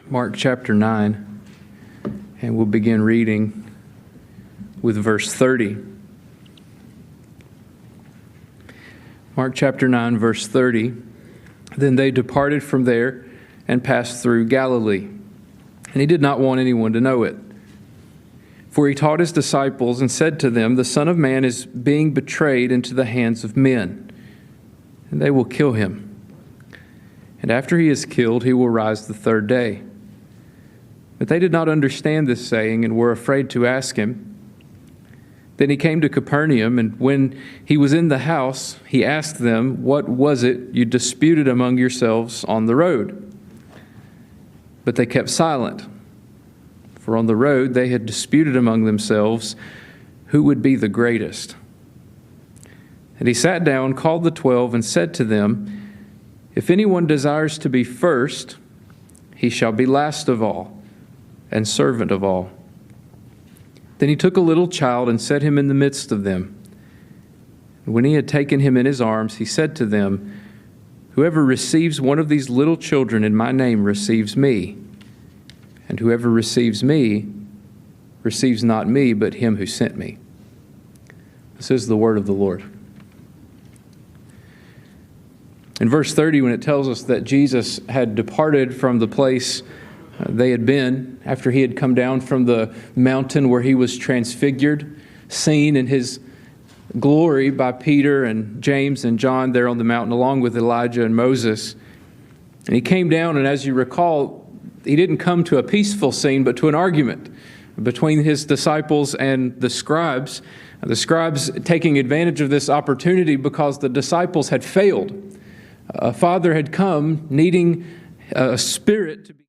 Mark chapter 9, and we'll begin reading with verse 30. Mark chapter 9, verse 30. Then they departed from there and passed through Galilee. And he did not want anyone to know it. For he taught his disciples and said to them, The Son of Man is being betrayed into the hands of men, and they will kill him. And after he is killed, he will rise the third day. But they did not understand this saying and were afraid to ask him. Then he came to Capernaum, and when he was in the house, he asked them, What was it you disputed among yourselves on the road? But they kept silent. For on the road they had disputed among themselves who would be the greatest. And he sat down, called the 12, and said to them, If anyone desires to be first, he shall be last of all, and servant of all. Then he took a little child and set him in the midst of them. And when he had taken him in his arms, he said to them, Whoever receives one of these little children in my name receives me. And whoever receives me receives not me, but him who sent me. This is the word of the Lord. In verse 30, when it tells us that Jesus had departed from the place they had been after he had come down from the mountain where he was transfigured, seen in his glory by Peter and James and John there on the mountain, along with Elijah and Moses. And he came down, and as you recall, he didn't come to a peaceful scene, but to an argument between his disciples and the scribes. The scribes taking advantage of this opportunity because the disciples had failed. A father had come needing a spirit to be